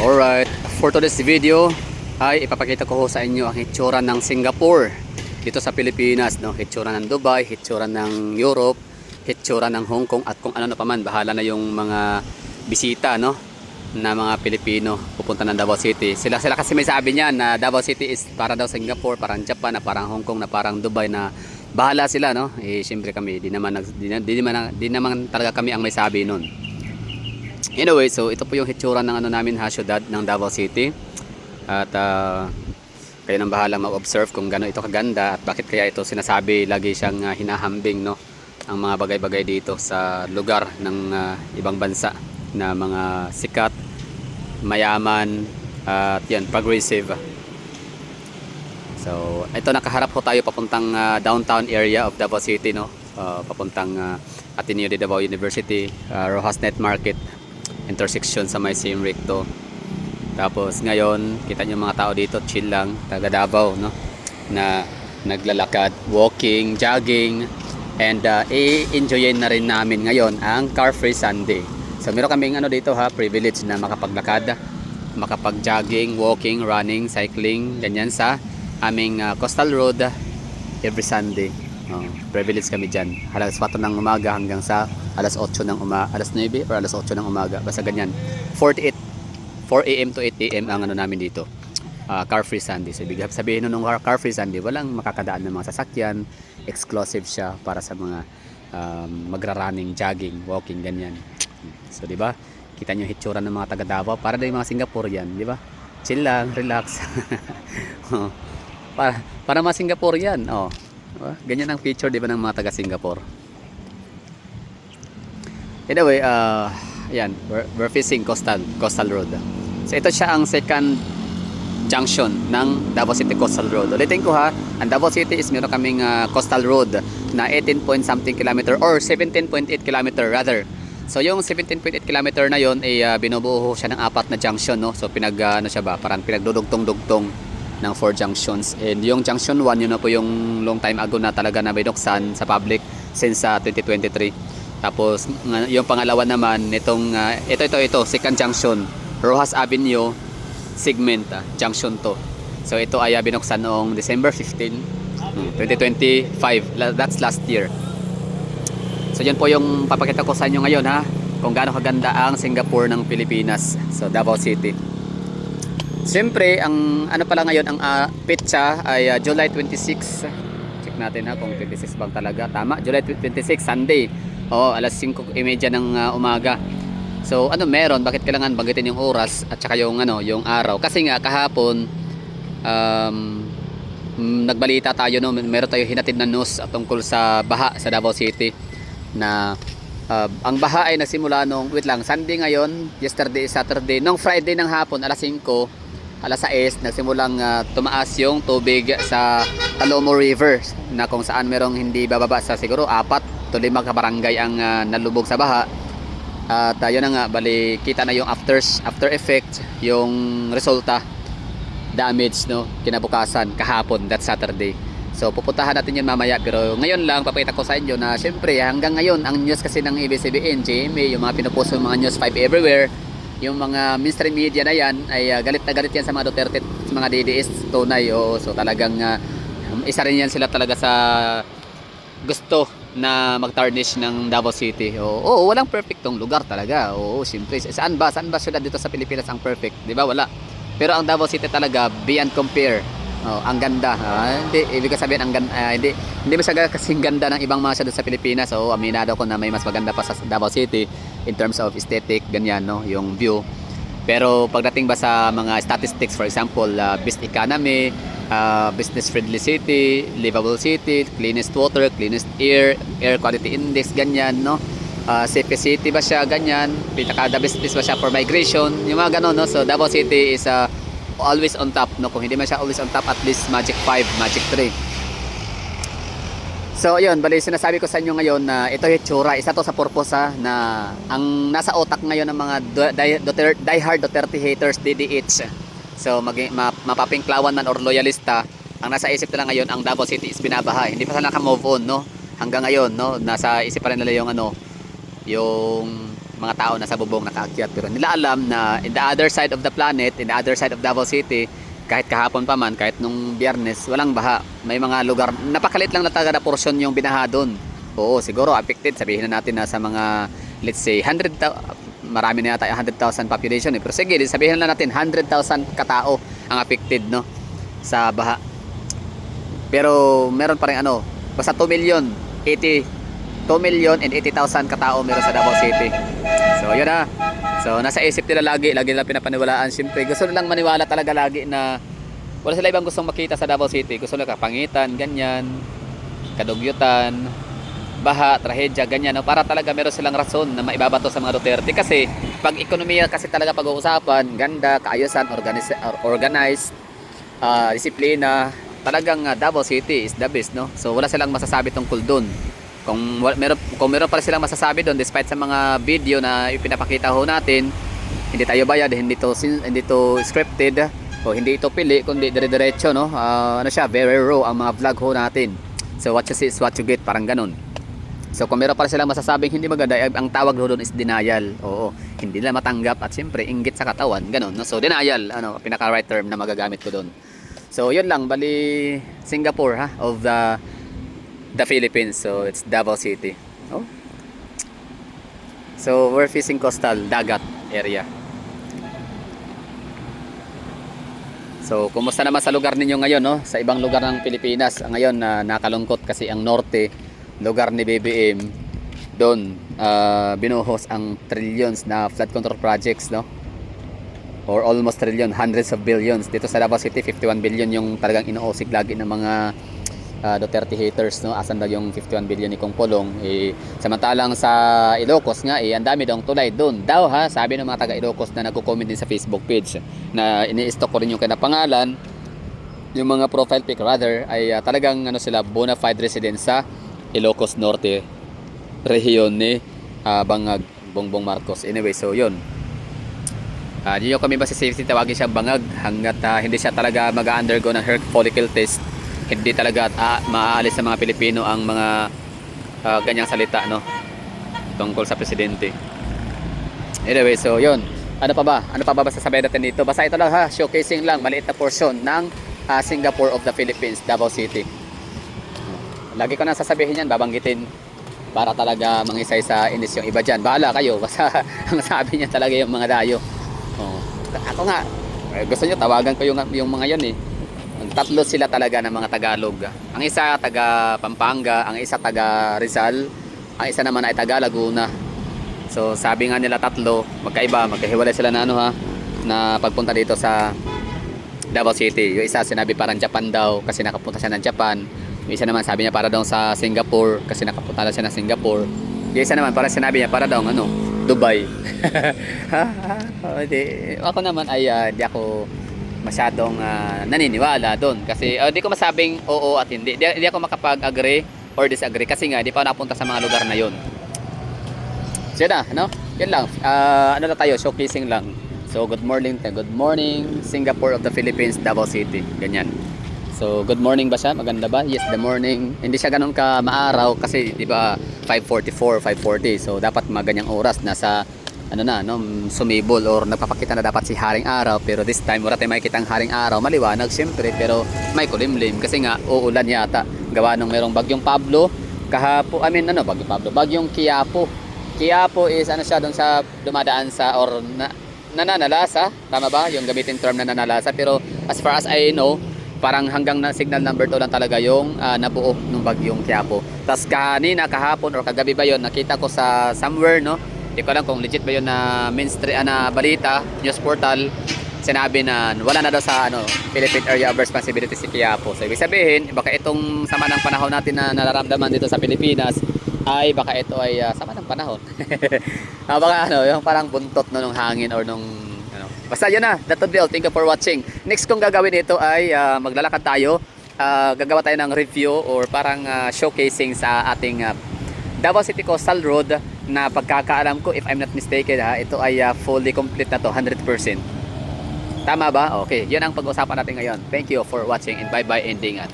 Alright, for today's video ay ipapakita ko sa inyo ang hitsura ng Singapore dito sa Pilipinas, no? Hitsura ng Dubai, hitsura ng Europe, hitsura ng Hong Kong at kung ano na paman. Bahala na yung mga bisita, no? Na mga Pilipino pupunta ng Davao City. Sila kasi may sabi niyan na Davao City is para daw Singapore, parang Japan, na parang Hong Kong, na parang Dubai, na bahala sila, no? Eh siyempre kami di naman talaga kami ang may sabi noon. Anyway, so ito po yung hitsura ng ano namin ha, syudad ng Davao City. At kayo nang bahala mag-observe kung gaano ito kaganda at bakit kaya ito sinasabi lagi siyang hinahambing, no, ang mga bagay-bagay dito sa lugar ng ibang bansa na mga sikat, mayaman at yan, progressive. So ito, nakaharap po tayo papuntang downtown area of Davao City, no, papuntang Ateneo de Davao University, Rojas Net Market intersection sa may Siem Recto. Tapos ngayon kita nyo mga tao dito, chill lang, taga Davao, no, na naglalakad, walking, jogging, and i-enjoyin na rin namin ngayon ang Car Free Sunday. So meron kaming ano dito ha, privilege na makapaglakad, makapag-jogging, walking, running, cycling, ganyan sa aming coastal road every Sunday. Privilege kami dyan, alas 4 ng umaga hanggang sa alas 8 ng umaga, alas 9 or alas 8 ng umaga, basta ganyan. 4 AM to 8 AM ang ano namin dito, Car Free Sunday. So ibig sabihin nung Car Free Sunday, walang makakadaan ng mga sasakyan, exclusive siya para sa mga magra-running, jogging, walking, ganyan. So di ba, kita nyo hitsura ng mga taga Davao, para din mga Singaporean, di ba? Chill lang, relax. para mga Singaporean, ganyan ang picture, di ba, ng mga taga Singapore. Anyway, yan, we're facing coastal road. So ito siya ang second junction ng Davao City Coastal Road. Ulitin ko ha, ang Davao City is meron kaming coastal road na 18 point something kilometer or 17.8 kilometer rather. So yung 17.8 kilometer na yon ay binubuo siya ng 4 na junction, no? So ano siya ba, parang pinagdudugtong-dugtong ng 4 junctions. And yung junction 1, yun na po yung long time ago na talaga na binuksan sa public since 2023. Tapos yung pangalawa naman nitong ito second junction, Rojas Avenue segment, junction 2. So ito ay binuksan noong December 15, 2025. That's last year. So yan po yung papakita ko sa inyo ngayon ha, kung gaano kaganda ang Singapore ng Pilipinas. So Davao City. Siyempre ang ano pala ngayon, ang petsa ay July 26. Check natin ha kung 26 bang talaga. Tama, July 26, Sunday. Alas 5:30 ng umaga. So ano meron, bakit kailangan banggitin yung oras at saka yung yung araw? Kasi nga kahapon nagbalita tayo, no, meron tayo hinatid na news tungkol sa baha sa Davao City na ang baha ay nagsimula nung Sunday ngayon, yesterday, Saturday, nung Friday ng hapon alas 5, alas 6 nagsimulang tumaas yung tubig sa Talomo River, na kung saan merong hindi bababa sa siguro 4 to 5 kabarangay ang nalubog sa baha. At yun na nga, bali kita na yung after effect, yung resulta, damage, no, kinabukasan kahapon, that Saturday. So pupuntahan natin yun mamaya, pero ngayon lang papakita ko sa inyo na syempre hanggang ngayon ang news kasi ng ABS-CBN, GMA, yung mga pinupost ng mga news 5 everywhere, yung mga mainstream media na yan ay galit na galit yan sa mga Duterte, sa mga DDS, tunay. So talagang isa rin yan sila talaga sa gusto na mag-tarnish ng Davao City. Walang perfectong lugar talaga. Siyempre, saan ba syudad dito sa Pilipinas ang perfect? Di ba? Wala. Pero ang Davao City talaga beyond compare. Ang ganda. Hindi ibig sabihin hindi masaya kasing ganda ng ibang mga syudad sa Pilipinas. Aminado ko na may mas maganda pa sa Davao City in terms of aesthetic, ganyan, no, yung view. Pero pagdating ba sa mga statistics, for example, best economy, business friendly city, livable city, cleanest water, cleanest air quality index, ganyan, no, safest city ba siya, ganyan, pinaka the best place ba siya for migration, yung mga ganon, no. So Davao City is always on top, no. Kung hindi man siya always on top, at least magic 5, magic 3. So ayun, bali sinasabi ko sa inyo ngayon na ito hitsura, isa to sa purpose na ang nasa utak ngayon ng mga diehard Duterte haters, DDH. So mapapinklawan man or loyalista, ang nasa isip nila ngayon ang Davao City is binabaha. Hindi pa sila naka-move on, no. Hanggang ngayon, no, nasa isip pa rin nila yung mga tao na sa bubong nakaakyat, pero nila alam na in the other side of the planet, in the other side of Davao City, kahit kahapon pa man, kahit nung Biyernes, walang baha. May mga lugar, napakalit lang na taga na portion yung binaha doon. Oo, siguro affected, sabihin na natin na sa mga, let's say, marami na yata 100,000 population eh. Pero sige, sabihin na natin 100,000 katao ang affected, no, sa baha. Pero meron pa rin basta 2,080,000 katao meron sa Davao City. So yun na. So nasa isip nila lagi nila pinapaniwalaan. Siyempre gusto nilang maniwala talaga lagi na wala sila ibang gustong makita sa Davao City. Gusto nila kapangitan, ganyan, kadugyutan, baha, trahedya, ganyan, no? Para talaga meron silang rason na maibabato sa mga Duterte. Kasi pag ekonomiya kasi talaga pag-uusapan, ganda, kaayusan, organized, disiplina, talagang Davao City is the best, no? So wala silang masasabi tungkol doon. Kung meron pa silang masasabi doon, despite sa mga video na ipinapakita ho natin, hindi tayo bayad, hindi to scripted, o hindi ito pili, kundi dire-diretso, no? Very raw ang mga vlog ho natin. So what you see is what you get, parang ganun. So kung meron pa silang masasabing hindi maganda, ang tawag doon is denial. Oo, hindi nila matanggap at siyempre inggit sa katawan, ganun, no? So denial, pinaka right term na magagamit ko doon. So yun lang, bali Singapore of the Philippines. So it's Davao City. Oh. So we're facing coastal dagat area. So kumusta naman sa lugar ninyo ngayon, no? Sa ibang lugar ng Pilipinas ngayon na nakalungkot kasi ang norte, lugar ni BBM, doon binuhos ang trillions na flood control projects, no? Or almost trillion, hundreds of billions. Dito sa Davao City 51 billion yung talagang inuusig lagi ng mga Duterte haters, no? Asan daw yung 51 billion ni Kong Pulong? Samantalang sa Ilocos nga ang dami daw tulay doon daw, sabi ng mga taga Ilocos na nagko-comment din sa Facebook page na ini-stock ko rin yung kanapangalan, yung mga profile pic rather ay talagang sila bona fide residents sa Ilocos Norte rehiyon ni Bangag, Bongbong Marcos. Anyway, so yun, di kami ba sa safety tawagin siya bangag hanggat hindi siya talaga mag-undergo ng hair follicle test. Hindi talaga maaalis sa mga Pilipino ang mga ganyang salita, no, tungkol sa presidente. Anyway, so yun, ano pa ba sasabihin natin dito? Basta ito lang, showcasing lang, maliit na portion ng Singapore of the Philippines, Davao City. Lagi ko na sasabihin yan, babanggitin para talaga mangisay sa inis yung iba dyan. Bahala kayo, basta ang sabi niya talaga yung mga dayo. Ako nga, gusto nyo tawagan ko yung mga yun eh. Tatlo sila talaga ng mga Tagalog. Ang isa taga Pampanga, ang isa taga Rizal, ang isa naman ay taga Laguna. So sabi nga nila tatlo, magkahiwalay sila na na pagpunta dito sa Davao City. Yung isa sinabi parang Japan daw kasi nakapunta siya ng Japan. Yung isa naman sabi niya para daw sa Singapore kasi nakapunta na siya ng Singapore. Yung isa naman parang sinabi niya para daw Dubai. Ako naman ay di ako masyadong naniniwala doon kasi di ko masabing oo at hindi. Di ako makapag-agree or disagree kasi nga di pa napunta sa mga lugar na yon. So yun yun lang, lang tayo, showcasing lang. So good morning Singapore of the Philippines, Davao City, ganyan. So good morning ba siya? Maganda ba? Yes, the morning. Hindi siya ganun ka maaraw kasi di ba 5:44, 5:40. So dapat maganyang oras nasa sumibol or nagpapakita na dapat si Haring Araw, pero this time wala tayong makikita ang Haring Araw, maliwanag siyempre pero may kulimlim kasi nga uulan yata gawa nung merong bagyong Pablo bagyong Quiapo is siya doon sa dumadaan sa or nananalasa, tama ba yung gamitin term na nananalasa, pero as far as I know parang hanggang na signal number 2 lang talaga yung nabuo ng bagyong Quiapo. Tas kahapon or kagabi ba yun, nakita ko sa somewhere, no, hindi ko alam kung legit ba yun na mainstream na balita, news portal, sinabi na wala na daw sa Philippine Area of Responsibility si Quiapo. So ibig sabihin, baka itong sama ng panahon natin na nararamdaman dito sa Pilipinas ay baka ito ay sama ng panahon. Baka yung parang buntot nung hangin or nung basta yun na, that would be all. Thank you for watching. Next kong gagawin ito ay maglalakad tayo, gagawa tayo ng review or parang showcasing sa ating Davao City Coastal Road na pagkakaalam ko, if I'm not mistaken ito ay fully complete na to, 100%. Tama ba? Okay, yun ang pag-usapan natin ngayon. Thank you for watching and bye bye, ending at